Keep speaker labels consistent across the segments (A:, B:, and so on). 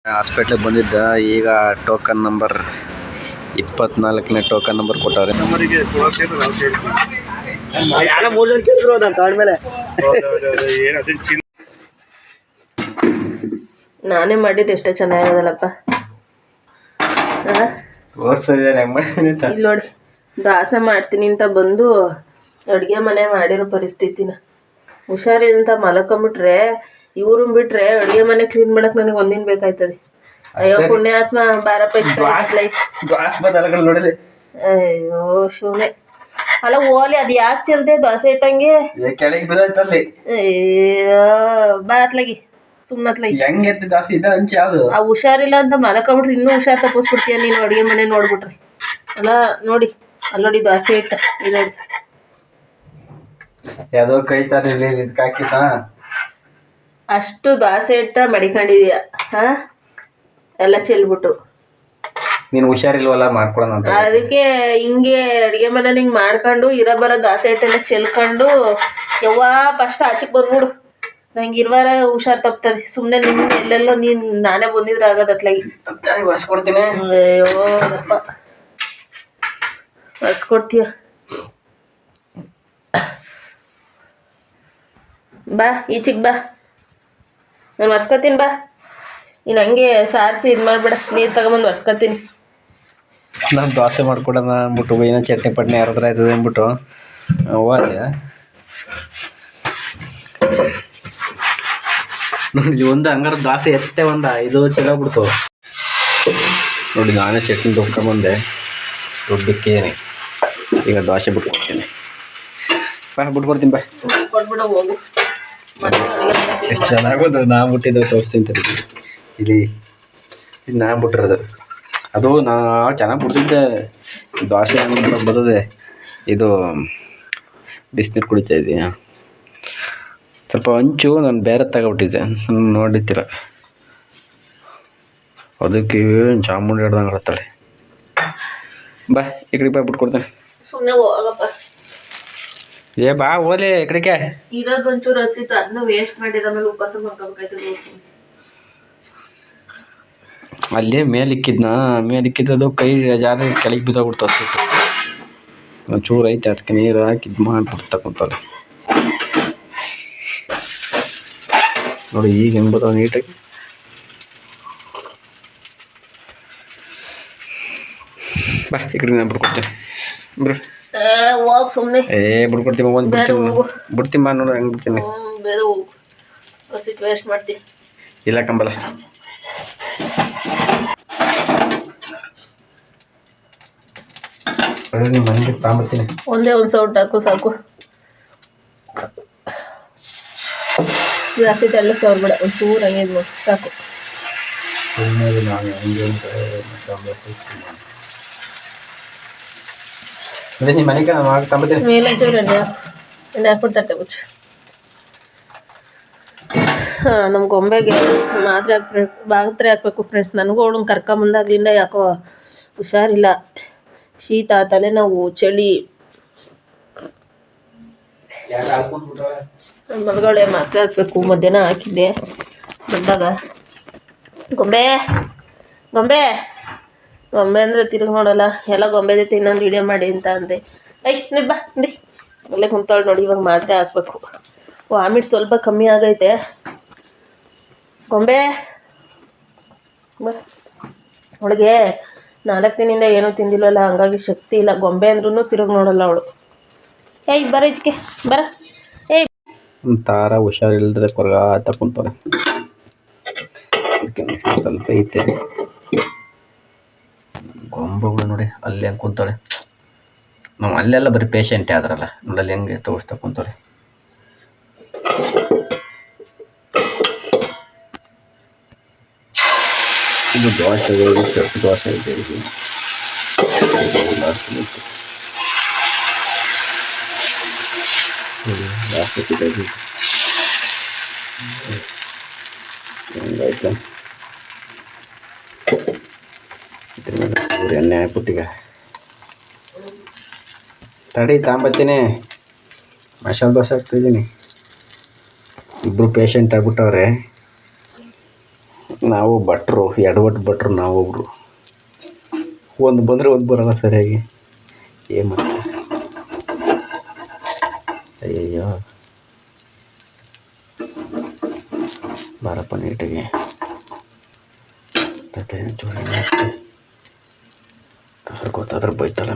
A: ಹಾಸ್ಪಿಟ್ಲಿಗೆ ಬಂದಿದ್ದ. ಈಗ ಟೋಕನ್ ನಂಬರ್ 24ನೇ ಟೋಕನ್ ನಂಬರ್ ಕೊಟ್ಟವ್ರೆ.
B: ನಾನೇ ಮಾಡಿದ್ದು ಎಷ್ಟೋ ಚೆನ್ನಾಗಿರೋದಲ್ಲಪ್ಪ. ಇಲ್ಲಿ ನೋಡಿ, ದಾಸ ಮಾಡ್ತೀನಿ ಅಂತ ಬಂದು ಅಡುಗೆ ಮನೆ ಮಾಡಿರೋ ಪರಿಸ್ಥಿತಿನ. ಹುಷಾರಿಲ್ಲಂತ ಮಲ್ಕೊಂಬಿಟ್ರೆ ಇವ್ರು ಬಿಟ್ರೆ ಅಡುಗೆ ಮನೆ ಕ್ಲೀನ್ ಮಾಡಕ್ ನನಗೆ ಒಂದಿನ ಬೇಕಾಯ್ತದೆ. ಅಯ್ಯೋ ಪುಣ್ಯಾತ್ಮ ಬಾರಪ್ಪ. ಅಯ್ಯೋ ಶಿವನೇ, ಅಲ್ಲ ಓಲಿ ಅದು ಯಾಕೆ ಚೆಲ್ದೆ ದೋಸೆ ಇಟ್ಟಂಗೆ? ಅಯ್ಯೋ ಬಾ ಅತ್ಲಾಗಿ ಸುಮ್ಮತ್ಲಾಗಿ. ಆ ಹುಷಾರಿಲ್ಲ ಅಂತ ಮಲ್ಕೊಂಬಿಟ್ರೆ ಇನ್ನೂ ಹುಷಾರ್ ತಪ್ಪಿಸ್ಬಿಡ್ತೀಯ ನೀನು ಅಡುಗೆ ಮನೆ ನೋಡ್ಬಿಟ್ರೆ. ಅಲ್ಲ ನೋಡಿ, ಅಲ್ಲಿ ನೋಡಿ ದೋಸೆ ಇಟ್ಟ. ಇಲ್ಲಿ ನೋಡಿ
A: ಯಾವುದೋ ಕೈ ತರ
B: ಅಷ್ಟು ದೋಸೆ ಇಟ್ಟ ಮಡಿಕೊಂಡಿದೀಯ. ಎಲ್ಲ ಚೆಲ್ಬಿಟ್ಟು
A: ನೀನು ಹುಷಾರಿಲ್ವಲ್ಲ ಮಾಡ್ಕೊಳೋಣ ಅಂತ
B: ಅದಕ್ಕೆ ಹಿಂಗೆ ಅಡುಗೆ ಮನೆ ಹಿಂಗೆ ಮಾಡ್ಕೊಂಡು ಇರೋ ಬರೋ ದೋಸೆ ಹಿಟ್ಟೆಲ್ಲ ಚೆಲ್ಕೊಂಡು ಯವ್ವಾ ಫಸ್ಟ್ ಆಚೆಗೆ ಬಂದ್ಬಿಡು. ನಂಗೆ ಇರುವಾರ ಹುಷಾರು ತಪ್ತದೆ. ಸುಮ್ಮನೆ ನಿನ್ನ ಎಲ್ಲೆಲ್ಲೋ ನೀನು ನಾನೇ ಬಂದಿದ್ರೆ ಆಗೋದು ಅತ್ಲಾಗಿ.
A: ಬರ್ಸ್ಕೊಡ್ತೀನಿ.
B: ಅಯ್ಯೋ ರಪ್ಪ ಬರ್ಸ್ಕೊಡ್ತೀಯ. ಬಾ ಈಚೆಗೆ ಬಾ, ನಾನು ಒರ್ಸ್ಕೊತೀನಿ. ಬಾ ಇನ್ನು ಹಂಗೆ ಸಾರಿಸಿ ಇದು ಮಾಡಿಬಿಡ, ನೀರು ತಗೊಂಬಂದು ಒರ್ಸ್ಕೊತೀನಿ.
A: ನಾನು ದೋಸೆ ಮಾಡ್ಕೊಡೋಣ ಅಂದ್ಬಿಟ್ಟು ಏನೋ ಚಟ್ನಿ ಪಟ್ನಿ ಯಾರ ಹತ್ರ ಆಯ್ತದೆ ಅಂದ್ಬಿಟ್ಟು ಹೋದೆ. ನೋಡಿ ಒಂದು ಹಂಗಾರ ದೋಸೆ ಎತ್ತೆ ಇದು ಚೆಲ್ಲೋಗ್ಬಿಡ್ತು. ನೋಡಿ ನಾನೇ ಚಟ್ನಿ ತೊಗೊಂಬಂದೆ ದೊಡ್ಡಕ್ಕೇನೆ. ಈಗ ದೋಸೆ ಬಿಟ್ಕೊಡ್ತೀನಿ. ಬಾ ಬಿಟ್ಕೊಡ್ತೀನಿ. ಬಾ
B: ಕೊಟ್ಬಿಡ ಹೋಗು.
A: ಎಷ್ಟು ಚೆನ್ನಾಗೋದು. ನಾ ಬಿಟ್ಟಿದ್ದು ತೋರಿಸ್ತೀನಿ ಇಲ್ಲಿ. ಇದು ನಾ ಬಿಟ್ಟಿರೋದು. ಅದು ನಾ ಚೆನ್ನಾಗಿ ಬಿಡ್ಸಿದ್ದೆ ದೋಸೆ ಹಂಗೆ ಬರ್ತದೆ. ಇದು ಬಿಸಿನೀರು ಕುಡಿತಾ ಇದೀಯ. ಸ್ವಲ್ಪ ಹಂಚು ನಾನು ಬೇರೆ ತಗೊಬಿಟ್ಟಿದ್ದೆ, ನೋಡಿರ್ತೀರ. ಅದಕ್ಕೆ ಚಾಮುಂಡಿ ಹಿಡ್ದಂಗೆ ಆಡ್ತಾಳೆ. ಬಾ ಈ ಕಡೆ ಬಾ ಬಿಟ್ಕೊಡ್ತೇನೆ.
B: ಸುಮ್ಮನೆ ಹೋಗಪ್ಪ.
A: ಬಾ ಓಲೆ ಈ ಕಡೆಗೆ.
B: ಇರೋದು ಒಂಚೂರು ಹಸಿತ್ತು, ಅದನ್ನ ವೇಸ್ಟ್ ಮಾಡಿರೋ ಮೇಲೆ ಉಪವಾಸ ಮಾಡ್ಕೋಬೇಕಾಯ್ತದೆ.
A: ಅಲ್ಲಿ ಮೇಲಿಕ್ಕಿದ್ದದು ಕೈ ಜಾರಿ ಕೆಳಗೆ ಬಿದ್ದೋಗ್ಬಿಡ್ತು. ಹಸಿಟ್ಟು ಒಂಚೂರು ಐತೆ, ಅದಕ್ಕೆ ನೀರು ಹಾಕಿ ಇದು ಮಾಡಿಬಿಟ್ಟು ತಗೊಂತಾರೆ. ನೋಡಿ ಈಗ ಹೆಂಗೆ ಬರೋ ನೀಟಾಗಿ. ಬಾ ಈ ಕಡೆ ನಾನು ಬಿಡ್ಕೊಡ್ತೀನಿ.
B: ಹೋಗಿ ಸುಮ್ಮನೆ
A: ಬಿಡ್ಕೊಡ್ತೀನಿ. ಒಂದು ಬಿಡ್ತೀನಿ ಬಾ. ನೋಡಿ ಹೆಂಗೆ ಬಿಡ್ತೀನಿ.
B: ಬೇರೆ ಹೋಗು, ಹಸಿಟ್ಟು ವೇಸ್ಟ್ ಮಾಡ್ತೀನಿ.
A: ಇಲ್ಲ ಕಂಬಲ್ಲ.
B: ಒಂದೇ ಒಂದು ಸೌಟ್ ಹಾಕು ಸಾಕು. ಜಾಸ್ತಿ ತೆಳ್ಳ ಸೌರ್ಬೇಡ, ಒಂದು ಚೂರು ಹಂಗೆ ಇದು ಸಾಕು. ಮೇಲಂಚೂರು ಎಣ್ಣೆ ಹಾಕ್ಬಿಡ್ತಾರೆ ಮುಚ್ಚು. ನಮ್ಮ ಗೊಂಬೆಗೆ ಮಾತ್ರೆ ಹಾಕ್ಬೇಕು ಫ್ರೆಂಡ್ಸ್. ನನಗೂ ಅವಳನ್ನ ಕರ್ಕೊಂಬಂದಾಗ್ಲಿಂದ ಯಾಕೋ ಹುಷಾರಿಲ್ಲ. ಶೀತ, ತಲೆನೋವು, ಚಳಿ. ಮಲಗಡೆ ಮಾತ್ರೆ ಹಾಕ್ಬೇಕು. ಮಧ್ಯಾಹ್ನ ಹಾಕಿದ್ದೆ ಬಂದಾಗ. ಗೊಂಬೆ ಗೊಂಬೆ ಗೊಂಬೆ ಅಂದರೆ ತಿರುಗಿ ನೋಡೋಲ್ಲ. ಎಲ್ಲ ಗೊಂಬೆ ಜೊತೆ ಇನ್ನೊಂದು ವೀಡಿಯೋ ಮಾಡಿ ಅಂತ ಅಂದೆ. ನೀ ಬಾ ನೀ ಅಲ್ಲೇ ಕುಂತಾಳು ನೋಡಿ. ಇವಾಗ ಮಾತ್ರೆ ಹಾಕ್ಬೇಕು. ವಾಮಿಟ್ ಸ್ವಲ್ಪ ಕಮ್ಮಿ ಆಗೈತೆ. ಗೊಂಬೆ ಬಾ. ಅವಳಿಗೆ 4 ದಿನದಿಂದ ಏನೂ ತಿಂದಿಲ್ಲವಲ್ಲ, ಹಂಗಾಗಿ ಶಕ್ತಿ ಇಲ್ಲ. ಗೊಂಬೆ ಅಂದ್ರೂ ತಿರುಗಿ ನೋಡಲ್ಲ ಅವಳು. ಬರ ಈಚೆಗೆ ಬರ.
A: ತಾರ ಹುಷಾರಿಲ್ಲದ್ರೆ ಕೊರಗಾತ ಕುಂತಾಳೆ. ಸ್ವಲ್ಪ ಐತೆ ಗೊಂಬೆಗಳು ನೋಡಿ ಅಲ್ಲಿ ಹೆಂಗೆ ಕುಂತಾಳೆ. ನಾವು ಅಲ್ಲೆಲ್ಲ ಬರೀ ಪೇಷಂಟೇ ಆದ್ರಲ್ಲ, ನೋಡಲ್ಲಿ ಹೆಂಗೆ ತೋರಿಸ್ತಾ ಕುಂತಾಳೆ. ಇದು ದೋಸೆ ದೋಸೆ ಇದೆ. ಇದು ಹೆಂಗಾಯ್ತು. ಇದ್ರ ಮೇಲೆ ಎಣ್ಣೆ ಹಾಕ್ಬಿಟ್ಟಿಗ ತಡಿ ತಾಂಬತ್ತೀನಿ. ಮಸಾಲೆ ದೋಸೆ ಹಾಕ್ತಿದ್ದೀನಿ. ಇಬ್ಬರು ಪೇಷಂಟ್ ಆಗ್ಬಿಟ್ಟವ್ರೆ. ನಾವು ಭಟ್ರು ಎಡವಟ್ಟು ಭಟ್ರು ನಾವೊಬ್ರು. ಒಂದು ಬಂದರೆ ಒಂದು ಬರೋಲ್ಲ ಸರಿಯಾಗಿ. ಏನು ಮಾಡ್ತಾರೆ? ಅಯ್ಯಯ್ಯೋ ಬಾರಪ್ಪ ನೀಟಿಗೆ ಗೊತ್ತಾದ್ರೆ ಬೈತಲ್ಲ.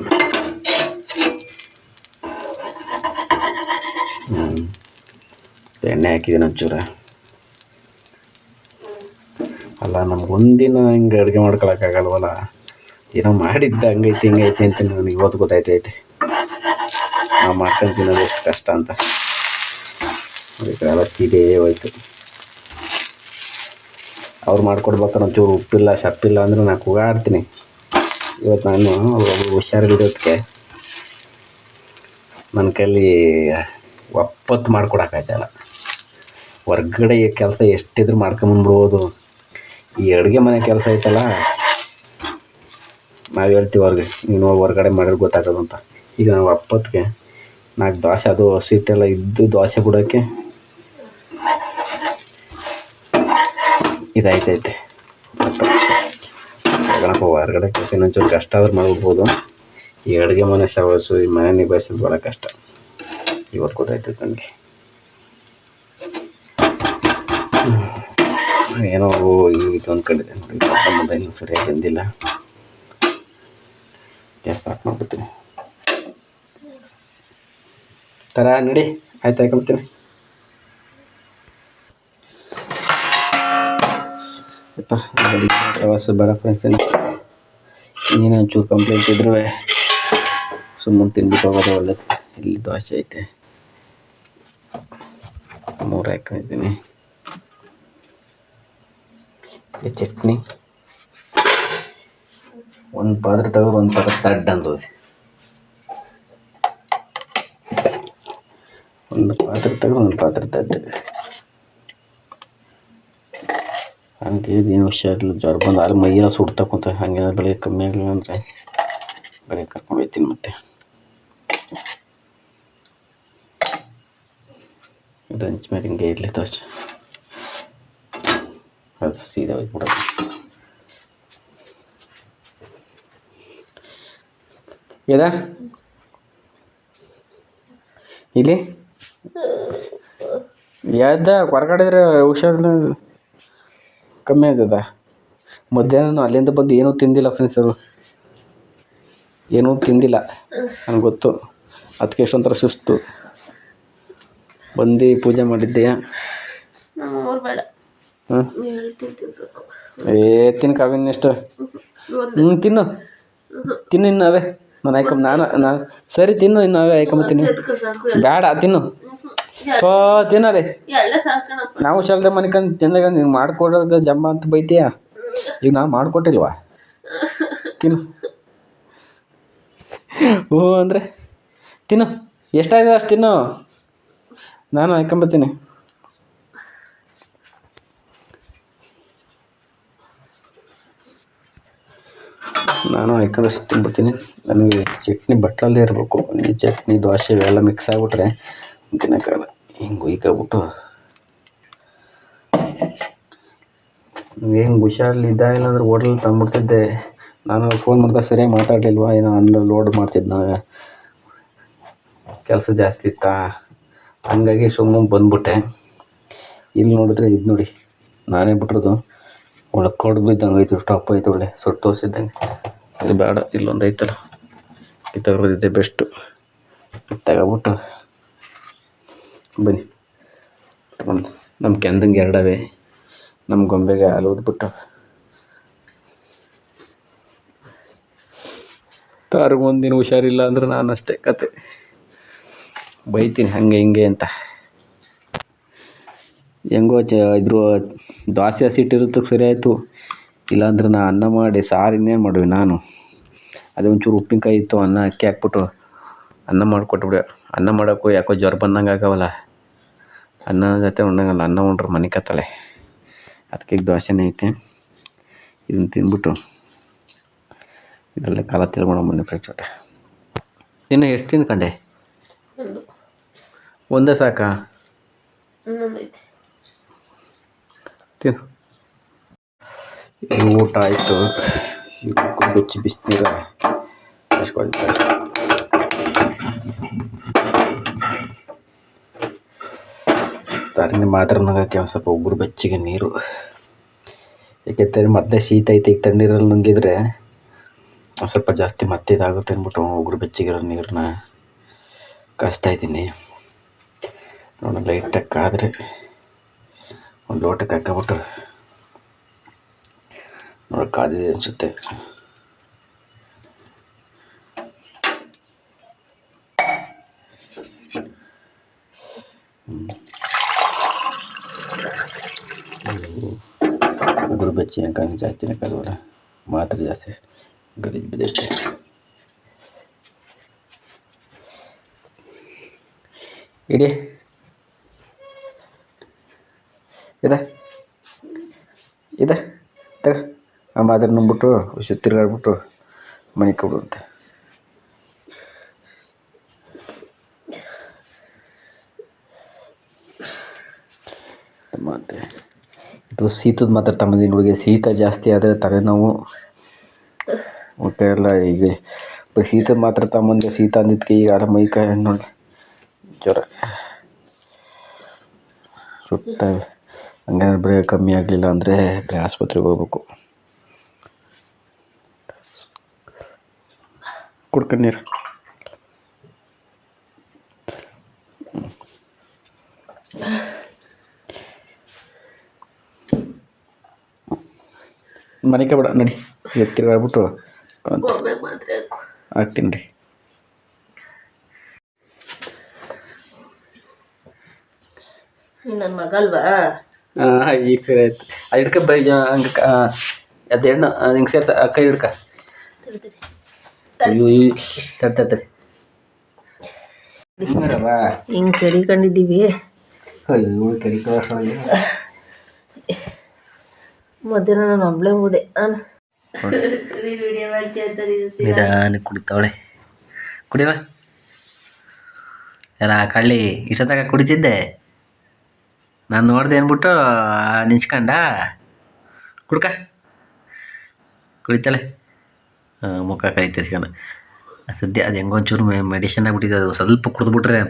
A: ಎಣ್ಣೆ ಹಾಕಿದ್ದೀನಿ ಒಂಚೂರ. ಅಲ್ಲ ನಮ್ಗೆ ಒಂದಿನ ಹಿಂಗೆ ಅಡುಗೆ ಮಾಡ್ಕೊಳಕ್ಕಾಗಲ್ವಲ್ಲ. ಏನೋ ಮಾಡಿದ್ದ ಹಂಗೈತಿ ಹಿಂಗೈತಿ ಅಂತ ನನಗೆ ಇವತ್ತು ಗೊತ್ತಾಯ್ತೈತೆ ನಾವು ಮಾಡ್ಕೊಂಡು ತಿನ್ನೋದು ಎಷ್ಟು ಕಷ್ಟ ಅಂತ. ಅದಕ್ಕೆಲ್ಲ ಸೀದೆ ಹೋಯ್ತು. ಅವ್ರು ಮಾಡ್ಕೊಡ್ಬೇಕಾದ್ರೆ ಒಂಚೂರು ಉಪ್ಪಿಲ್ಲ ಸಪ್ಪಿಲ್ಲ ಅಂದರೆ ನಾನು ಕೂಗಾಡ್ತೀನಿ. ಇವತ್ತು ನಾನು ಹುಷಾರಿರೋದಕ್ಕೆ ನನ್ನ ಕೈಲಿ ಒಪ್ಪತ್ತು ಮಾಡ್ಕೊಡೋಕ್ಕಾಯ್ತಲ್ಲ. ಹೊರ್ಗಡೆ ಕೆಲಸ ಎಷ್ಟಿದ್ರು ಮಾಡ್ಕೊಂಬಂದ್ಬಿಡ್ಬೋದು. ಈ ಅಡುಗೆ ಮನೆ ಕೆಲಸ ಐತಲ್ಲ, ನಾವು ಹೇಳ್ತೀವಿ ಅವ್ರಿಗೆ ನೀನು ಹೊರ್ಗಡೆ ಮಾಡಿದ್ರೆ ಗೊತ್ತಾಗೋದು ಅಂತ. ಈಗ ನಾವು ಒಪ್ಪತ್ತಿಗೆ 4 ದೋಸೆ ಅದು ಹಸಿಟ್ಟೆಲ್ಲ ಇದ್ದು ದೋಸೆ ಬಿಡೋಕ್ಕೆ ಇದಾಯ್ತೈತೆ. ಗಣಪ ಹೊರಗಡೆ ಕೆಲಸ ಇನ್ನೊಂಚೂರು ಕಷ್ಟ ಆದ್ರೂ ಮಾಡ್ಬೋದು. ಈ ಅಡುಗೆ ಮನೆ ಸವಸು ಈ ಮನೆ ನಿಭಾಯಿಸೋದು ಭಾಳ ಕಷ್ಟ. ಇವತ್ತು ಗೊತ್ತಾಯ್ತೈತೆ ನನಗೆ. ಏನೋ ಇದು ಅಂದ್ಕೊಂಡಿದ್ದೆ ನೋಡಿ, ಮುಂದೆ ಇನ್ನೂ ಸರಿಯಾಗಿ ಬಂದಿಲ್ಲ. ಗ್ಯಾಸ್ ಸ್ಟಾರ್ಟ್ ಮಾಡ್ಬಿಡ್ತೀನಿ. ಥರ ನಡಿ ಆಯ್ತು ಹಾಕೊಂಡ್ತೀನಿ. ಪ್ರವಾಸ ಬೇಡ ಫ್ರೆಂಡ್ಸ್. ನೀನು ಒಂಚೂರು ಕಂಪ್ಲೇಂಟ್ ಇದ್ರೂ ಸುಮ್ಮನೆ ತಿನ್ಬಿಟ್ಟು ಹೋಗೋದು ಒಳ್ಳೇದು. ಇಲ್ಲಿ ದೋಸೆ ಐತೆ 3 ಹಾಕೊಂಡಿದ್ದೀನಿ. ಚಟ್ನಿ ಒಂದು ಪಾತ್ರೆ ತೆಗೆದು ಒಂದು ಪಾತ್ರೆ ತಡ್ಡು ಅಂದೋದೆ. ಒಂದು ಪಾತ್ರೆ ತೆಗೆದು ಒಂದು ಪಾತ್ರೆ ತಡ್ಡು. ಹಂಗೆ ಏನು ಹುಷಾರಿಲ್ಲ, ಜ್ವರ ಬಂದು ಅಲ್ಲಿ ಮೈಯೆಲ್ಲ ಸುಡ್ತಕ್ಕಂತ. ಹಂಗೇನ ಬೆಳಗ್ಗೆ ಕಮ್ಮಿ ಆಗಲಿಲ್ಲ ಅಂದರೆ ಬೆಳಗ್ಗೆ ಕರ್ಕೊಂಡು ಹೋಗ್ತೀನಿ. ಮತ್ತೆ ಇದು ಹಂಚ್ ಮೇಲೆ ಹಿಂಗೆ ಇರಲಿ ದೋಸೆ, ಅದು ಸೀದಾ ಹೋಗ್ಬಿಡೋದು. ಏದಾ ಇಲ್ಲಿ ಯಾವ್ದ ಹೊರಗಡೆ ಹುಷಾರಿಲ್ಲ, ಕಮ್ಮಿ ಆಗ್ತದ. ಮಧ್ಯಾಹ್ನ ಅಲ್ಲಿಂದ ಬಂದು ಏನೂ ತಿಂದಿಲ್ಲ ಫ್ರೆಂಡ್ಸ್. ಅವರು ಏನೂ ತಿಂದಿಲ್ಲ ನನಗೆ ಗೊತ್ತು. ಅದಕ್ಕೆ ಎಷ್ಟೊಂಥರ ಸುಸ್ತು. ಬಂದು ಪೂಜೆ ಮಾಡಿದ್ದೆಯಾ? ಹಾಂ ತಿನ್ನು ಕಾವಿನ ಎಷ್ಟು ತಿನ್ನು ಇನ್ನು ಅವೇ ನಾನು ಸರಿ ತಿನ್ನು, ಇನ್ನು ಅವೇ ಹಾಕೊಂಬತ್ತೀನಿ. ಬೇಡ ತಿನ್ನು ತಿನ್ನರಿ. ನಾವು ಶಾಲ್ದೆ ಮನಿಕಂಡು ತಿಂದಾಗ ನೀನು ಮಾಡ್ಕೊಡೋದು ಜಂಬ ಅಂತ ಬೈತೀಯ. ಈಗ ನಾವು ಮಾಡಿಕೊಟ್ಟಿಲ್ವಾ? ತಿನ್ನು. ಹ್ಞೂ ಅಂದರೆ ತಿನ್ನು, ಎಷ್ಟಾಗಿದೆ ಅಷ್ಟು ತಿನ್ನು. ನಾನು ಹಾಕೊಂಬತ್ತೀನಿ. ನಾನು ಹಾಕೊಂಡಷ್ಟು ತಿನ್ಬಿಡ್ತೀನಿ. ನನಗೆ ಚಟ್ನಿ ಬಟ್ಲಲ್ಲೇ ಇರಬೇಕು. ಈ ಚಟ್ನಿ ದೋಸೆ ಇವೆಲ್ಲ ಮಿಕ್ಸ್ ಆಗಿಬಿಟ್ರೆ ತಿನ್ನೋಕ್ಕಾಗಲ್ಲ. ಹಿಂಗೆ ಉಯ್ಕೊಬಿಟ್ಟು ಏನು ಹುಷಾರಿಲ್ಲ ಇದ್ದಾಗಿಲ್ಲ ಅಂದ್ರೆ ಹೋಟ್ಲಲ್ಲಿ ತಂದುಬಿಡ್ತಿದ್ದೆ. ನಾನು ಫೋನ್ ಮಾಡಿದಾಗ ಸರಿಯಾಗಿ ಮಾತಾಡಲಿಲ್ವ, ಏನೋ ಲೋಡ್ ಮಾಡ್ತಿದ್ದ, ಕೆಲಸ ಜಾಸ್ತಿ ಇತ್ತಾ, ಹಂಗಾಗಿ ಸುಮ್ಮನೆ ಬಂದ್ಬಿಟ್ಟೆ. ಇಲ್ಲಿ ನೋಡಿದ್ರೆ ಇದು ನೋಡಿ ನಾನೇ ಬಿಟ್ಟಿರೋದು ಒಳ್ಳೆ ಕಡ್ದು ಬಿದ್ದಂಗೆ ಐತೆ. ಸ್ಟಾಪ್ ಐತೆ ಒಳ್ಳೆ ಸುಟ್ಟು ತೋರಿಸಿದ್ದಂಗೆ. ಅದು ಬೇಡ, ಇಲ್ಲೊಂದು ಐತಲ್ಲ ಇದು ತಗೊಳ್ಳೋದಿದ್ದೆ ಬೆಸ್ಟು. ಇದು ತಗೊಬಿಟ್ಟು ಬನ್ನಿ. ನಮ್ಮ ಕೆಂದಂಗೆ 2 ಅವೆ. ನಮ್ಮ ಗೊಂಬೆಗೆ ಹಾಲು ಊದ್ಬಿಟ್ಟು ತಾರಿಗೆ ಒಂದಿನ ಹುಷಾರಿಲ್ಲ ಅಂದ್ರೆ ನಾನು ಅಷ್ಟೇ ಕತೆ ಬೈತೀನಿ ಹಾಗೆ ಹಿಂಗೆ ಅಂತ. ಹೆಂಗೋ ಇದ್ರ ದೋಸೆ ಹಸಿಟ್ಟಿರೋದಕ್ಕೆ ಸರಿ ಆಯಿತು. ಇಲ್ಲಾಂದ್ರೆ ನಾನು ಅನ್ನ ಮಾಡಿ ಸಾರು ಇನ್ನೇನು ಮಾಡುವೆ ನಾನು. ಅದೇ ಒಂಚೂರು ಉಪ್ಪಿನಕಾಯಿ ಇತ್ತು, ಅನ್ನ ಅಕ್ಕಿ ಹಾಕ್ಬಿಟ್ಟು ಅನ್ನ ಮಾಡಿಕೊಟ್ಬಿಡೆ. ಅನ್ನ ಮಾಡೋಕ್ಕೂ ಯಾಕೋ ಜ್ವರ ಬಂದಂಗೆ ಆಗವಲ್ಲ. ಅನ್ನ ಜೊತೆ ಉಣ್ಣಂಗಲ್ಲ, ಅನ್ನ ಉಂಡ್ರೆ ಮನೆ ಕತ್ತಲೆ. ಅದಕ್ಕೆ ಈಗ ದೋಸೆನೇ ಐತೆ. ಇದನ್ನು ತಿಂದ್ಬಿಟ್ಟು ಇದರಲ್ಲೇ ಕಾಲ ತಿಳ್ಕೊಳ ಬನ್ನಿ ಫ್ರೆಂಡ್ಸ್. ಒಟ್ಟೆ ಇನ್ನು ಎಷ್ಟು ತಿನ್ಕೊಂಡೆ? ಒಂದೇ ಸಾಕಾ? ತಿನ್ನು. ಊಟ ಆಯಿತು. ಈಗ ಬೆಚ್ಚಿ ಬಿಸಿನೀರ ಕಾಯಿಸ್ಕೊಳ್ತಾ ತಾರಿನ ಮಾತ್ರ ನಗಕ್ಕೆ ಒಂದು ಸ್ವಲ್ಪ ಉಗುರು ಬೆಚ್ಚಗೆ ನೀರು. ಏಕೆಂದರೆ ಮತ್ತೆ ಶೀತ ಐತೆ, ಈಗ ತಣ್ಣೀರಲ್ಲಿ ನುಂಗಿದ್ರೆ ಸ್ವಲ್ಪ ಜಾಸ್ತಿ ಮತ್ತೆ ಇದಾಗುತ್ತೆ ಅಂದ್ಬಿಟ್ಟು ಉಗುರು ಬೆಚ್ಚಗಿರೋ ನೀರನ್ನ ಕಾಯಿಸ್ತಾ ಇದ್ದೀನಿ. ನೋಡಿ ಲೈಟಾಗಿ ಕಾದರೆ ಒಂದು ಲೋಟಕ್ಕೆ ಹಾಕ್ಬಿಟ್ಟು ನೋಡಿ ಕಾದಿದೆ ಅನಿಸುತ್ತೆ. ಉಗುರು ಬೆಚ್ಚಿ ಯಾಕಂದ್ರೆ ಜಾಸ್ತಿನೇ ಕಾದವಲ್ಲ, ಮಾತ್ರ ಜಾಸ್ತಿ ಗಲೀಜು ಬಿದ್ದೈತೆ. ಇಡಿ ಇದೆ ತಗ ಆ ಮಾತ್ರ ನುಂಗ್ಬಿಟ್ಟು ತಿರ್ಗಾಡ್ಬಿಟ್ಟು ಮನೆ ಕೊಡುವಂತೆ. ಮತ್ತು ಇದು ಶೀತದ ಮಾತ್ರ ತಮ್ಮದಿನ ಹುಡುಗಿ. ಶೀತ ಜಾಸ್ತಿ ಆದರೆ ತಲೆನೋವು ಹೊಟ್ಟೆ ಎಲ್ಲ. ಈಗ ಬರೀ ಶೀತದ ಮಾತ್ರ ತಮ್ಮಂದೆ, ಶೀತ ಅಂದಿದ್ದಕ್ಕೆ ಈಗ ಮೈಕೈ ನೋಡಿ ಜ್ವರ ಸುತ್ತವೆ. ಹಂಗೇನಾದ್ರು ಬರೀ ಕಮ್ಮಿ ಆಗಲಿಲ್ಲ ಅಂದರೆ ಬರೀ ಆಸ್ಪತ್ರೆಗೆ ಹೋಗ್ಬೇಕು. ಕುಡ್ಕೊಂಡು ನೀರು ಮನೆಗೆ ಬೇಡ ನಡಿ, ತಿರ್ಗಾಡ್ಬಿಟ್ಟು ಹಾಕ್ತೀನಿ ರೀ.
B: ನನ್ನ ಮಗ ಅಲ್ವಾ?
A: ಈಗ ಸರಿ ಆಯ್ತು. ಅದು ಹಿಡ್ಕ ಬೈ ಹಂಗೆ ಅದು ಹೆಣ್ಣು ಹಿಂಗೆ ಸೇರ್ಸ ಕೈ ಹಿಡ್ಕ. ಅಯ್ಯೋ ತರ್ತರಿ
B: ಹಿಂಗೆ ಕೆಡಿಕೊಂಡಿದ್ದೀವಿ.
A: ಅಯ್ಯೋ ಕೆಡಿಕ
B: ಮಧ್ಯಾಹ್ನ ನಾನು ಒಬ್ಳೆ ಹೋದೆ.
A: ನಿಧಾನ ಕುಡಿತಾವಳೆ. ಕುಡಿವ ಯಾರ ಕಳ್ಳಿ ಇಷ್ಟೊತ್ತಾಗ ಕುಡಿತಿದ್ದೆ ನಾನು ನೋಡ್ದೆ ಅಂದ್ಬಿಟ್ಟು ನಿಂಚ್ಕೊಂಡ ಕುಡ್ಕ ಕುಡಿತಾಳೆ. ಮುಖ ಕೈ ತಿರ್ಸ್ಕೊಂಡು ಸದ್ಯ ಅದು ಹೆಂಗೊಂಚೂರು ಮೆಡಿಷನ್ ಆಗಿಬಿಟ್ಟಿದೆ. ಅದು ಸ್ವಲ್ಪ ಕುಡಿದ್ಬಿಟ್ರೆ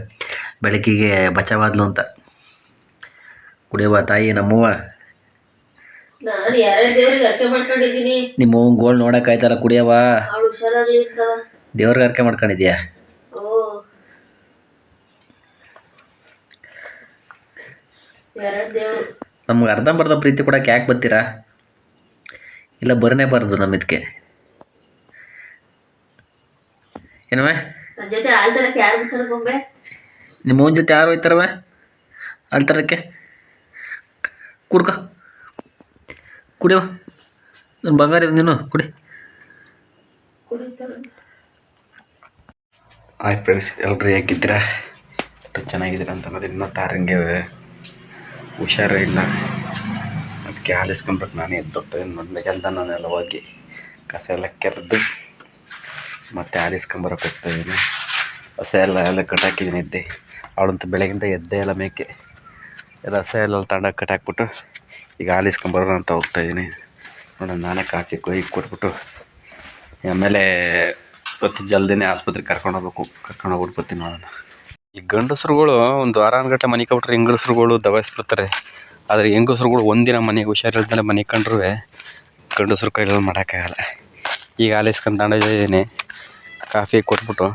A: ಬೆಳಕಿಗೆ ಬಚಾವಾದ್ಲು ಅಂತ. ಕುಡಿಯವ ತಾಯಿ ನಮ್ಮವ್ವ.
B: ನಾನು ಎರಡು ದೇವ್ರಿಗೆ ಅರ್ಕೆ ಮಾಡ್ಕೊಂಡಿದ್ದೀನಿ.
A: ನಿಮ್ಮ ಗೋಳ್ ನೋಡೋಕ್ಕಾಯ್ತಲ್ಲ ಕುಡಿಯವ.
B: ಅವಳು ಹುಷಾರಾಗ್ಲಿ ಅಂತ
A: ದೇವ್ರಿಗೆ ಅರ್ಕೆ ಮಾಡ್ಕೊಂಡಿದ್ಯಾ? ನಮ್ಗೆ ಅರ್ಧಂಬರ್ಧ ಪ್ರೀತಿ ಕೊಡೋಕೆ ಯಾಕೆ ಬರ್ತೀರಾ? ಇಲ್ಲ ಬರನೇ ಬಾರ್ದು ನಮ್ಮ ಇದಕ್ಕೆ ಏನವ? ನಿಮ್ಮ ಅವನ ಜೊತೆ ಯಾರು ಹೋಯ್ತಾರವ ಹಾಲು ತರಕ್ಕೆ? ಕುಡ್ಕ ಕುಡಿಯವ ನನ್ನ ಬಂಗಾರ ನೀನು ಕುಡಿ. ಹಾಯ್ ಫ್ರೆಂಡ್ಸ್, ಎಲ್ಲರೂ ಹೇಗಿದ್ದೀರಾ? ಚೆನ್ನಾಗಿದ್ದೀರಾ ಅಂತ ಅನ್ನೋದು. ಇನ್ನೂ ತಾರಂಗೆ ಹುಷಾರೇ ಇಲ್ಲ, ಅದಕ್ಕೆ ಹಾಲಿಸ್ಕೊಂಡ್ಬಿಟ್ಟು ನಾನೇ ಎದ್ದೋಗ್ತಾಯಿದ್ದೀನಿ. ಮೊದಲಿಗೆ ಅಂತ ನಾನೆಲ್ಲ ಹೋಗಿ ಕಸ ಎಲ್ಲ ಕೆರೆದು ಮತ್ತು ಹಾಲಿಸ್ಕೊಂಬರಕ್ಕೆ ಹೋಗ್ತಾಯಿದ್ದೀನಿ. ಹೊಸ ಎಲ್ಲ ಕಟ್ಟಾಕಿದ್ದೀನಿ. ಎದ್ದೆ ಅವಳಂತೂ ಬೆಳಗಿಂದ ಎದ್ದೆ ಎಲ್ಲ ಮೇಕೆ ರಸ ಎಲ್ಲ ತಗೊಂಡೋಗಿ ಕಟ್ಟಾಕ್ಬಿಟ್ಟು ಈಗ ಹಾಲಿಸ್ಕೊಂಬರೋಣ ಅಂತ ಹೋಗ್ತಾಯಿದ್ದೀನಿ. ನೋಡೋಣ, ನಾನೇ ಕಾಫಿ ಕೊಟ್ಬಿಟ್ಟು ಆಮೇಲೆ ಇವತ್ತು ಜಲ್ದಿನೇ ಆಸ್ಪತ್ರೆಗೆ ಕರ್ಕೊಂಡೋಗ್ಬಿಟ್ಟು ಬರ್ತೀನಿ. ನೋಡೋಣ. ಈ ಗಂಡಸ್ರುಗಳು ಒಂದು ವಾರಾನ್ಗಟ್ಟಲೆ ಮನೆ ಕೊಟ್ರೆ ಹೆಂಗಸ್ರುಗಳು ದಬಾಯಿಸ್ಬಿಡ್ತಾರೆ. ಆದರೆ ಹೆಂಗಸ್ರುಗಳು ಒಂದಿನ ಮನೆಗೆ ಹುಷಾರಿಲ್ದಲೆ ಮನೆ ಕಂಡ್ರೂ ಗಂಡಸ್ರು ಕೈಯಲ್ಲಿ ಮಾಡೋಕ್ಕಾಗಲ್ಲ. ಈಗ ಹಾಲಿಸ್ಕೊಂಡು ತಗೊಂಡಿದ್ದೀನಿ. ಕಾಫಿ ಕೊಟ್ಬಿಟ್ಟು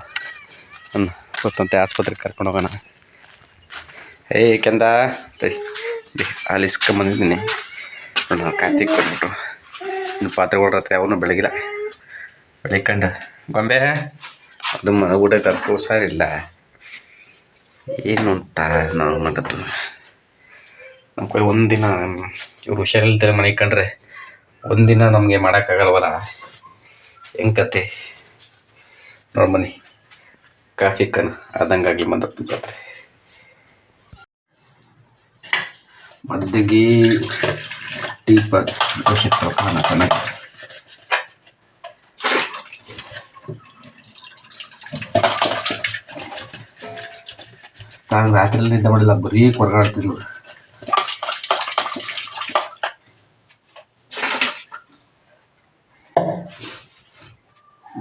A: ಗೊತ್ತಂತೆ ಆಸ್ಪತ್ರೆಗೆ ಕರ್ಕೊಂಡು ಹೋಗೋಣ. ಏಕೆಂದ ಹಾಲಿಸ್ಕೊಂಬಂದಿದ್ದೀನಿ. ನೋಡೋಣ, ಕಾಫಿ ಕೊಟ್ಬಿಟ್ಟು ಇನ್ನು ಪಾತ್ರೆಗಳ ಹತ್ರ ಯಾವನು ಬೆಳಗಿಲ್ಲ. ಬೆಳಿಕಂಡ ಗೊಂಬೆ ಅದು ಊಟ ಕರ್ಕೊ ಹುಷಾರಿಲ್ಲ ಏನು ಅಂತ ನಾವು ಮಾಡೋದು. ನಮ್ಮ ಕೈ ಒಂದಿನ ಇವ್ರು ಹುಷಾರಿಲ್ದರೆ ಮನೆ ಕಂಡ್ರೆ ಒಂದಿನ ನಮಗೆ ಮಾಡೋಕ್ಕಾಗಲ್ವಲ್ಲ. ಹೆಂಗೆ ಕತೆ ನೋಡಿ. ಬನ್ನಿ ಕಾಫಿ ಕನ್ ಆದಂಗಾಗಿ ಮಂದಪ್ಪನ ಜಾತ್ರೆ ಮದ್ದಿಗೆ ಟೀ ಪಾಟ್ ದೋಸೆ ತೊಳ್ಕೊಳ್ಳೋಣ ಚೆನ್ನಾಗಿ. ನಾನು ರಾತ್ರಿಯಲ್ಲಿ ನಿದ್ದೆ ಮಾಡಿಲ್ಲ, ಬರೀ ಕೊರಗಾಡ್ತಿದ್ಲು.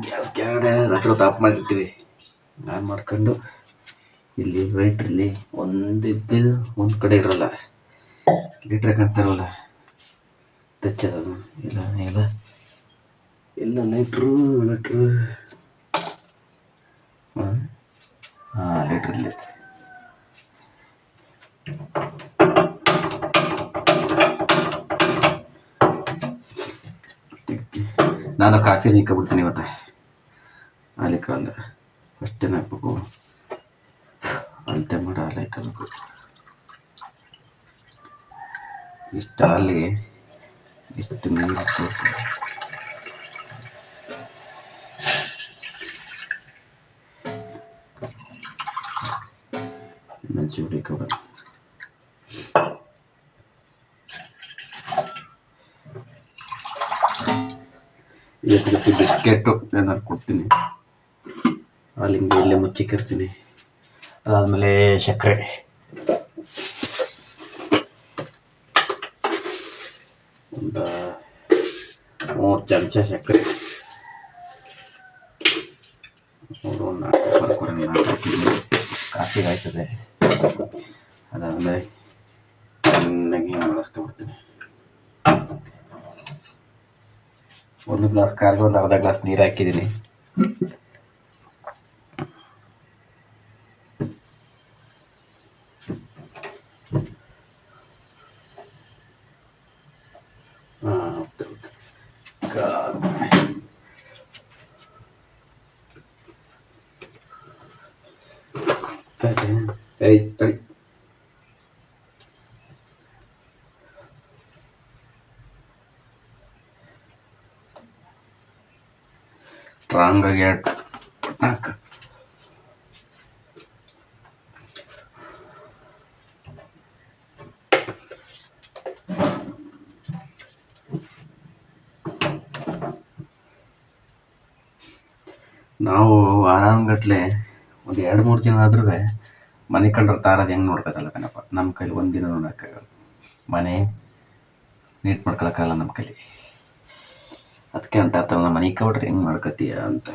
A: ಗ್ಯಾಸ್ ಕೆಳಗಡೆ ರಾತ್ರಿ ಹೊತ್ತು ಆಫ್ ಮಾಡಿರ್ತೀವಿ. ಆನ್ ಮಾಡ್ಕೊಂಡು ಇಲ್ಲಿ ಲೈಟ್ರಲ್ಲಿ ಒಂದಿದ್ದು ಒಂದು ಕಡೆ ಇರೋಲ್ಲ, ಲೀಟ್ರ್ ಹಾಕ್ತಾರಲ್ಲ ತೆಚ್ಚೋದು ಇಲ್ಲ ಇಲ್ಲ ಇಲ್ಲ ಲೈಟ್ರು ಹಾಂ ಲೀಟ್ರಲ್ಲಿ ನಾನು ಕಾಫಿ ನಿಕ್ಕೊಬಿಡ್ತೀನಿ ಇವತ್ತು. ಹಾಲಿಕಂದ ಅಷ್ಟೇನು ಹಾಕ್ಬೇಕು, ಅಳತೆ ಮಾಡಿ ಹಾಲು ಹಾಕಬೇಕು. ಇಷ್ಟು ಹಾಲಿಗೆ ಇಷ್ಟು ನೀರು ಹಾಕಬೇಕು. ಜೋಡಿ ಕಬರ್ ಇವತ್ತು ಬಿಸ್ಕೆಟು ಏನಾದ್ರು ಕೊಡ್ತೀನಿ. ಹಾಲಿಂಗೆ ಇಲ್ಲೇ ಮುಚ್ಚಿಕ್ಕಿರ್ತೀನಿ. ಅದಾದಮೇಲೆ ಸಕ್ಕರೆ ಒಂದು 3 ಚಮಚ ಸಕ್ಕರೆ, 4 ಕಾಫಿಗೆ ಆಯ್ತದೆ. ಅದಾದಮೇಲೆ ಚೆನ್ನಾಗಿ ಬಳಸ್ಕೊಬಿಡ್ತೀನಿ. 1 ಗ್ಲಾಸ್ ಕಾಲಿಗೆ ಒಂದು ಅರ್ಧ ಗ್ಲಾಸ್ ನೀರು ಹಾಕಿದ್ದೀನಿ. ಸ್ಟ್ರಾಂಗಾಗಿ ಹಾಕ ನಾವು ವಾರಾನ್ಗಟ್ಲೆ ಒಂದು 2-3 ದಿನ ಆದ್ರೂ ಮನೆ ಕಂಡ್ರೆ ತಾರದು ಹೆಂಗೆ ನೋಡ್ಕೋತಲ್ಲ ಕಣಪ್ಪ. ನಮ್ಮ ಕೈಲಿ ಒಂದಿನ ನೋಡೋಕ್ಕಾಗಲ್ಲ, ಮನೆ ನೀಟ್ ಮಾಡ್ಕೊಳಕ್ಕಾಗಲ್ಲ ನಮ್ಮ ಕೈಲಿ. ಅದಕ್ಕೆ ಅಂತ ಇರ್ತಾವೆ, ನಮ್ಮ ಮನೆ ಕೌಡ್ರೆ ಹೆಂಗೆ ಮಾಡ್ಕೊತೀಯ ಅಂತ.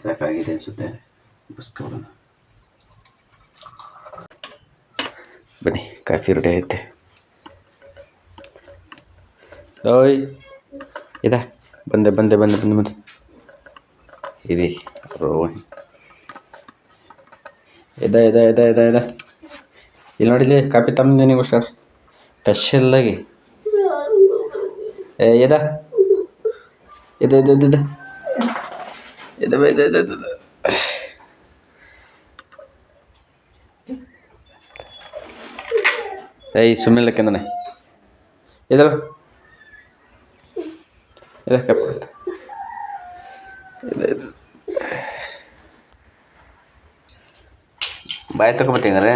A: ಸಾಕಾಗಿದೆ ಅನಿಸುತ್ತೆ, ಬಸ್ಕೊಡೋಣ. ಬನ್ನಿ, ಕಾಫಿ ರೆಡಿ ಐತೆ. ಓಯ್ ಇದಾ ಬಂದೆ ಇದೆ ರೋಹಿಣಿ ಎದ ಇಲ್ಲಿ ನೋಡಿಲಿ ಕಾಪಿ ತಮ್ಮದೆ ನೀವು ಸರ್ ಸ್ಪೆಷಲ್ಲಾಗಿ. ಎದ ಸುಮ್ಮನೆ ನಾನೆ ಇದ್ರ ಬಾಯ್ ತಗೊಬತ್ತೀಂಗಾರೆ.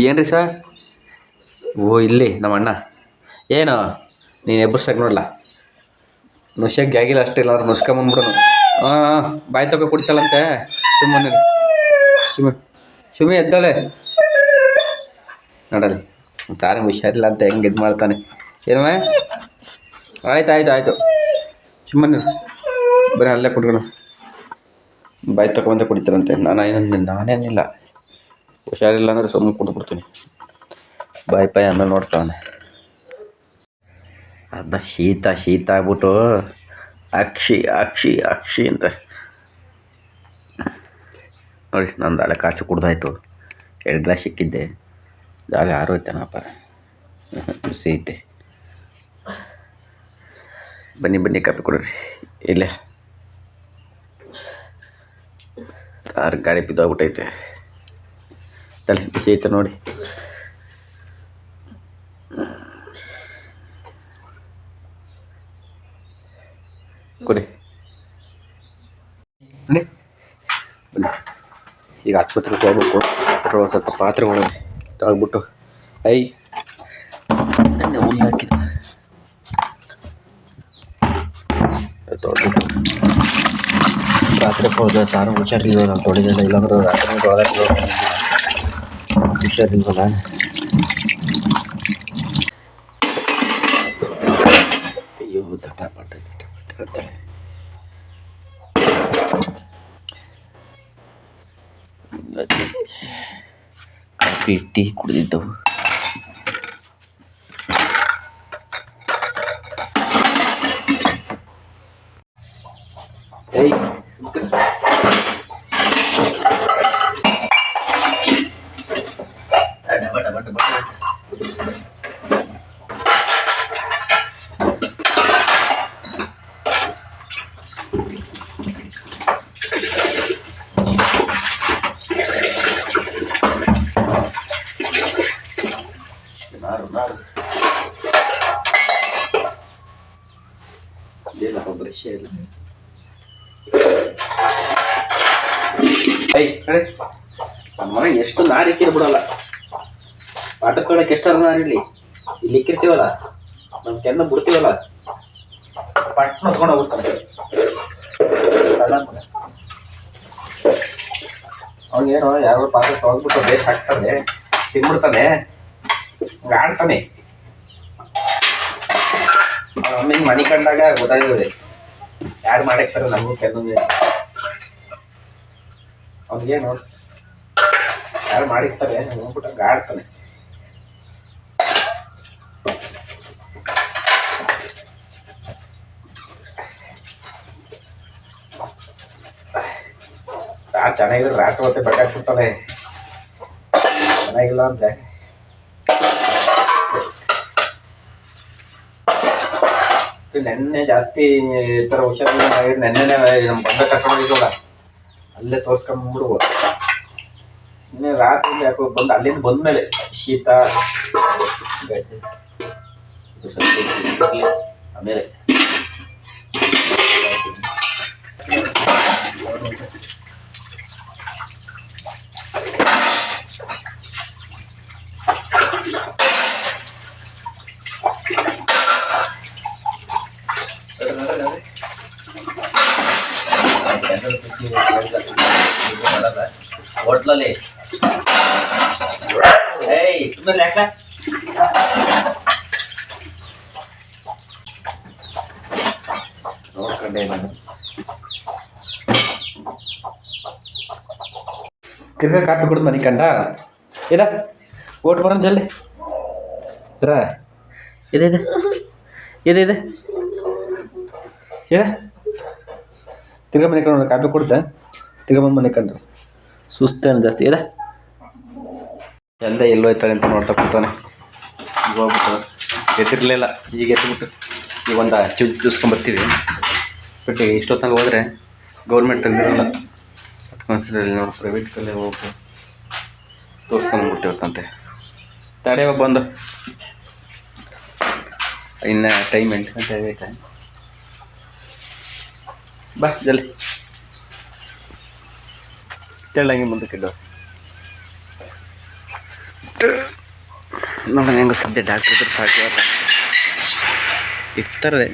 A: ಏನ್ರಿ ಸರ್? ಓ ಇಲ್ಲಿ ನಮ್ಮ ಅಣ್ಣ ಏನು ನೀನು ಎಬ್ಬರ್ಸಕ್ಕೆ ನೋಡಲ್ಲ, ನುಷ್ಯಕ್ಕೆ ಆಗಿಲ್ಲ ಅಷ್ಟಿಲ್ಲ ಅವ್ರು ನುಸ್ಕೊಂಬಂದ್ಬಿಡೋನು. ಹಾಂ ಬಾಯ್ ತಗೋ ಕುಡಿತಾಳಂತೆ. ಸುಮ್ಮನೆ ಸುಮ್ಮನೆ ಎದ್ದಾಳೆ ನೋಡಲಿ, ತಾನೇ ಹುಷಾರಿಲ್ಲ ಅಂತ ಹೆಂಗೆ ಇದು ಮಾಡ್ತಾನೆ. ಏನವ ಆಯ್ತು ಸುಮ್ಮನೆ ಬರೀ ಅಲ್ಲೇ ಕುಡ್ಕೋಣ. ಬಾಯಿ ತಗೊಂಡೆ ಕುಡಿತಾರಂತೆ. ನಾನೇನಿಲ್ಲ, ಹುಷಾರಿಲ್ಲ ಅಂದರೆ ಸುಮ್ಮನೆ ಕುಡ್ಬಿಡ್ತೀನಿ. ಬಾಯಿ ಆಮೇಲೆ ನೋಡ್ತಾನೆ. ಅರ್ಧ ಶೀತ ಆಗ್ಬಿಟ್ಟು ಅಕ್ಷಿ ಅಂತ ನೋಡಿ. ನಂದು ಅಲೆ ಕಾಚು ಕುಡ್ದಾಯ್ತು, 2 ಗ್ಲಾಸ್ ಸಿಕ್ಕಿದ್ದೆ, ದಾಳಿ ಆರೋಯ್ತಾನಪ್ಪ, ಬಿಸಿ ಐತೆ. ಬನ್ನಿ ಕಾಪಿ ಕೊಡ್ರಿ. ಇಲ್ಲೇ ಗಾಡಿ ಬಿದ್ದೋಗ್ಬಿಟ್ಟೈತೆ, ತಲೆ ಬಿಸಿ ಐತೆ ನೋಡಿ. ಕೊಡಿ ಬನ್ನಿ. ಈಗ ಆಸ್ಪತ್ರೆಗೆ ಹೋಗ್ಬೇಕು. ಸ್ವಲ್ಪ ಪಾತ್ರೆಗಳು ತಗೊಬಿಟ್ಟು ಹುಲ್ಲು ಹಾಕಿದ ತೊಳೆದ್ಬಿಟ್ಟು ರಾತ್ರಿ ಹೋದ ಸಾರು ಹುಷಾರಿಲ್ವ. ನಾನು ತೊಳೆದಿಲ್ಲ, ಇಲ್ಲಾಂದ್ರೆ ರಾತ್ರಿ ತೊಳೆದಾಕಿ ಹುಷಾರಿಲ್ವಲ್ಲ. ಅಯ್ಯೋ ತಟಾಪಟ ಅಂತಾಳೆ. ಕಾಫಿ ಟೀ ಕುಡಿದಿದ್ದವು. ಏಯ್ ಬಟ ಬಟ ಬಟ ನಾರು ಇಲ್ಲ ಬ್ರಷ್ ಇಲ್ಲ. ನಮ್ಮ ಮನೆ ಎಷ್ಟು ನಾರು ಇಕ್ಕಿರ್ ಬಿಡಲ್ಲ. ಪಾಠಕ್ಕೆ ಎಷ್ಟಾರು ನಾರು ಇರಲಿ, ಇಲ್ಲಿ ಇಕ್ಕಿರ್ತೀವಲ್ಲ ನಮ್ಮ ಕೆನ್ನ ಬಿಡ್ತೀವಲ್ಲ ಪಟ್ನ ಹೊತ್ಕೊಂಡು ಹೋಗ್ಬಿಡ್ತಾನೆ. ಅವನಿಗೇನೋ ಯಾರೋ ಪಾತ್ರ ತೊಗೊಂಡ್ಬಿಟ್ಟು ಬೇಸ್ ಹಾಕ್ತಾನೆ, ತಿನ್ಬಿಡ್ತಾನೆ, ಆಡ್ತಾನೆ. ಅಮ್ಮಿನ ಮನೆ ಕಂಡಾಗ ಗೊತ್ತಾಗಿದೆ ಯಾರು ಮಾಡಿರ್ತಾರೆ ನಮಗೂ ಕೆನ್ನ. ಅವನಿಗೇನು ಯಾರು ಮಾಡಿರ್ತಾರೆ ಹೋಗ್ಬಿಟ್ಟು ಆಡ್ತಾನೆ. ಚೆನ್ನಾಗಿದ್ರೆ ರಾತ್ರಿ ಹೊತ್ತೆ ಬೇಕಾಗ್ಬಿಡ್ತಾನೆ, ಚೆನ್ನಾಗಿಲ್ಲ ಅಂತೆ. ನೆನ್ನೆ ಜಾಸ್ತಿ ಈ ಥರ ಹುಷಾರಿಲ್ಲ. ನೆನ್ನೆನೇ ನಮ್ಮ ಬಂದ ಕರ್ಕೊಂಡೋಗಿದ್ವಲ್ಲ ಅಲ್ಲೇ ತೋರ್ಸ್ಕೊಂಡ್ಬಿಡುವ. ಇನ್ನೇ ರಾತ್ರಿ ಯಾಕೋ ಬಂದು ಅಲ್ಲಿಂದ ಬಂದ್ಮೇಲೆ ಶೀತ ಆಮೇಲೆ ಹೋಟ್ಲಲ್ಲಿ ಏಯ್ ಸುಮ್ಮನೆ ಯಾಕ ನೋಡ್ಕೊಂಡೆ ನಾನು. ತಿರ್ಗಾ ಕಾಪಿ ಕುಡಿದು ಮನೆ ಕಂಡ ಇದ ಓಟ್ ಬರೋಣ ಜಲ್ದಿ ಇದ್ರ ಇದೆ ಇದೆ ಇದೆ ಇದೆ ಇದೆ ತಿರ್ಗಾ ಮನೆ ಕಂಡು ಕಾಪಿ ಕುಡ್ದೆ ತಿರ್ಗಾ ಬಂದು ಮನೆ ಕಂಡ್ರು ಸುಸ್ತೇನು ಜಾಸ್ತಿ ಇದೆ. ಎಲ್ಲ ಎಲ್ಲೋಯ್ತಾರೆ ಅಂತ ನೋಡ್ತಾ ಕೂತಾನೆ. ಈಗ ಹೋಗ್ಬಿಟ್ಟು ಎತ್ತಿರಲಿಲ್ಲ, ಈಗ ಎತ್ಬಿಟ್ಟು ಈಗ ಒಂದು ಚೂಸ್ಕೊಂಬರ್ತೀವಿ. ಬಟ್ ಇಷ್ಟೊತ್ತಂಗ ಹೋದರೆ ಗೌರ್ಮೆಂಟ್ ತಂದಿರಲ್ಲ, ಅದಕ್ಕೊಂದ್ಸರಿ ನೋಡಿ ಪ್ರೈವೇಟ್ಕಲ್ಲೇ ಹೋಗಿ ತೋರಿಸ್ಕೊಂಡ್ಬಿಟ್ಟಿರ್ತಂತೆ. ತಡೆಯವ ಬಂದು ಇನ್ನು ಟೈಮ್ 8 ಗಂಟೆ ಆಗೈತೆ. ಬಾ ಜಲ್ದಿ ತೆಳ್ಳಂಗೆ ಮುಂದಕ್ಕೆ ಇಡು. ನೋಡೋಣ ಹೆಂಗೆ ಸದ್ಯ ಡಾಕ್ಟ್ರ್ ಇದ್ರೆ ಸಾಕು ಇರ್ತಾರೆ.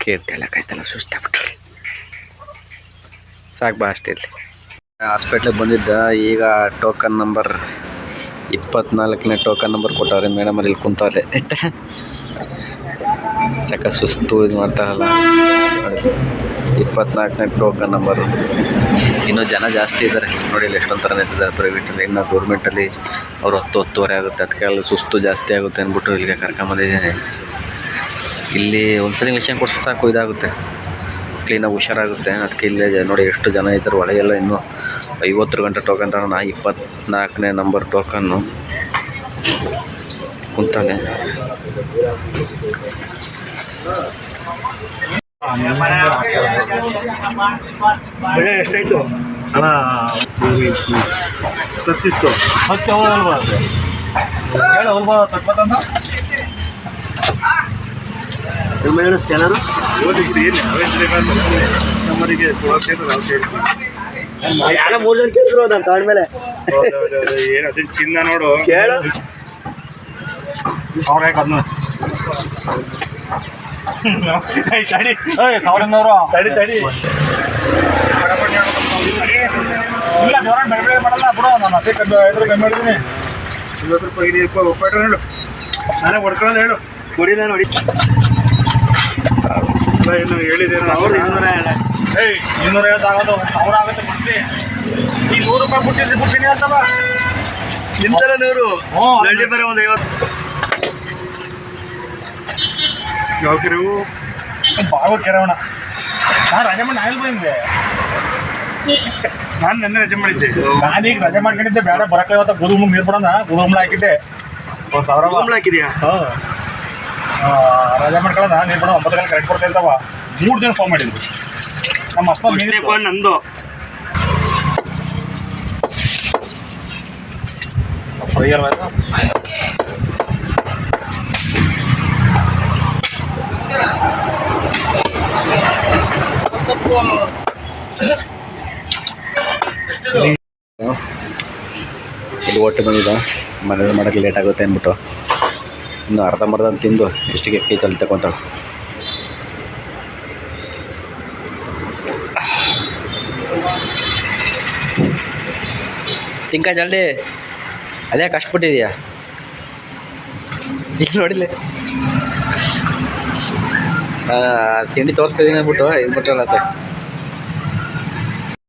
A: ಕೇಳ್ತೇಳಕ್ಕಾಯ್ತಲ್ಲ ಸುಸ್ತಾಗ್ಬಿಟ್ರಿ ಸಾಕು ಬಾ ಅಷ್ಟೇ. ಇಲ್ಲಿ ಹಾಸ್ಪಿಟ್ಲಿಗೆ ಬಂದಿದ್ದ, ಈಗ ಟೋಕನ್ ನಂಬರ್ 24ನೇ ಟೋಕನ್ ನಂಬರ್ ಕೊಟ್ಟವ್ರೆ ಮೇಡಮ್. ಅಲ್ಲಿ ಕುಂತವ್ರೆ ಯಾಕೆ ಸುಸ್ತು ಇದು ಮಾಡ್ತಾರಲ್ಲ. 24ನೇ ಟೋಕನ್ ನಂಬರು. ಇನ್ನೂ ಜನ ಜಾಸ್ತಿ ಇದ್ದಾರೆ ನೋಡಿ, ಇಲ್ಲಿ ಎಷ್ಟೊಂದು ಥರ ನಿಂತಿದ್ದಾರೆ ಪ್ರೈವೇಟಲ್ಲಿ. ಇನ್ನು ಗೌರ್ಮೆಂಟಲ್ಲಿ ಅವ್ರು 10-10:30 ಆಗುತ್ತೆ. ಅದಕ್ಕೆ ಅಲ್ಲಿ ಸುಸ್ತು ಜಾಸ್ತಿ ಆಗುತ್ತೆ ಅಂದ್ಬಿಟ್ಟು ಇಲ್ಲಿಗೆ ಕರ್ಕೊಂಬಂದಿದ್ದೀನಿ. ಇಲ್ಲಿ ಒಂದ್ಸಲ ಇಂಜೆಕ್ಷನ್ ಕೊಡಿಸಿ ಸಾಕು, ಇದಾಗುತ್ತೆ, ಕ್ಲೀನಾಗಿ ಹುಷಾರಾಗುತ್ತೆ. ಅದಕ್ಕೆ ಇಲ್ಲೇ ನೋಡಿ ಎಷ್ಟು ಜನ ಇದ್ದಾರೆ. ಒಳಗೆಲ್ಲ ಇನ್ನೂ 50 ಗಂಟೆ ಟೋಕನ್ ತಗೋಣ. 24ನೇ ನಂಬರ್ ಟೋಕನ್ನು ಕುಂತಾನೆ.
C: ಎಷ್ಟಾಯ್ತು ಅಣ್ಣ? ತತ್ತಿತ್ತು ಮತ್ತೆ ಹೇಳು ಸ್ಕ್ಯಾನರು ಓದಿಬಿಟ್ಟು ಏನು ನಮ್ಮರಿಗೆ ಯಾರ 3 ಜನ ಕೇಳಿದ್ರು ನಾನು ತಗೊಂಡ್ಮೇಲೆ ಏನು ಅದನ್ನ ಚಿನ್ನ ನೋಡು ಕೇಳು. ಅವ್ರ ಯಾಕೆ ಅದನ್ನ ತಡಿ 1900 ತಡಿ ತಡಿ ಇಲ್ಲ ಬೆಳೆ ಮಾಡಲ್ಲ ಬಿಡು. ನಾನು ಅದೇ ಕಮ್ಮಿ ಮಾಡಿದ್ದೀನಿ. 50 ರೂಪಾಯಿ ಒಪ್ಪಾಟ್ರೆ ಹೇಳು. ನಾನೇ ಹೊಡ್ಕೊಳ್ಳೋದು ಹೇಳು ಹೊಡಿಲ್ಲ ನೋಡಿ ಇನ್ನು ಹೇಳಿದ್ದೇನು ಅವ್ರು 200 ಏಯ್ 250 ಆಗೋದು 1000 ಆಗುತ್ತೆ ಮತ್ತೆ ಈ 100 ರೂಪಾಯಿ ಬಿಟ್ಟಿದ್ರೆ ಬಿಡ್ತೀನಿ ಅಂತಲ್ಲ ನಿಂತರ 100 ನಳ್ಳಿ ಬರೀ ಒಂದು 50 ಯಾವ ಕೆರೆವು ಬಾವು ಕೆರವಣ ನಾನು ರಜೆ ಮಾಡಿ ನಾಳೆ ಬಂದಿದ್ದೆ ನಾನು ನೆನ್ನೆ ರಜೆ ಮಾಡಿದ್ದೆ ನಾನೀಗ ರಜೆ ಮಾಡ್ಕೊಂಡಿದ್ದೆ ಬೇಡ ಬರಕ್ಕೆ ಇವತ್ತು ಗುದುಗುಂಬ ನೀರು ಬಿಡೋಣ ಗುದುಗುಂಬಳ ಹಾಕಿದ್ದೆ 1000 ಹಾಕಿದ್ಯಾ ಹಾಂ ರಜೆ ಮಾಡ್ಕೊಳ್ಳೋಣ ನೀರು ಬಿಡೋ 9 ಗಂಟೆ ಕರೆಕ್ಟ್ ಕೊಡ್ತಾ ಇರ್ತಾವ 3 ದಿನ ಫೋನ್ ಮಾಡಿದ್ರು ನಮ್ಮ ಅಪ್ಪ ಮೀನು ನಂದು
A: ಇಲ್ಲಿ ಒಟ್ಟು ಬಂದಿದ್ದು ಮನೇಲಿ ಮಾಡೋಕ್ಕೆ ಲೇಟ್ ಆಗುತ್ತೆ ಅಂದ್ಬಿಟ್ಟು ಇನ್ನು ಅರ್ಧಂಬರ್ಧ ತಿಂದು ಎಷ್ಟಿಗೆ ಕೈತಲ್ಲಿ ತಗೊತಾಳೆ ತಿಂಕ ಜಲ್ದಿ ಅದೇ ಕಷ್ಟಪಟ್ಟಿದೆಯಾ ಈಗ ನೋಡಿಲ್ಲ ತಿಂಡಿ ತೋರಿಸ್ತಿದ್ದೀನಿ ಅಂದ್ಬಿಟ್ಟು ಇದು ಬಿಟ್ಟಲ್ಲತ್ತೆ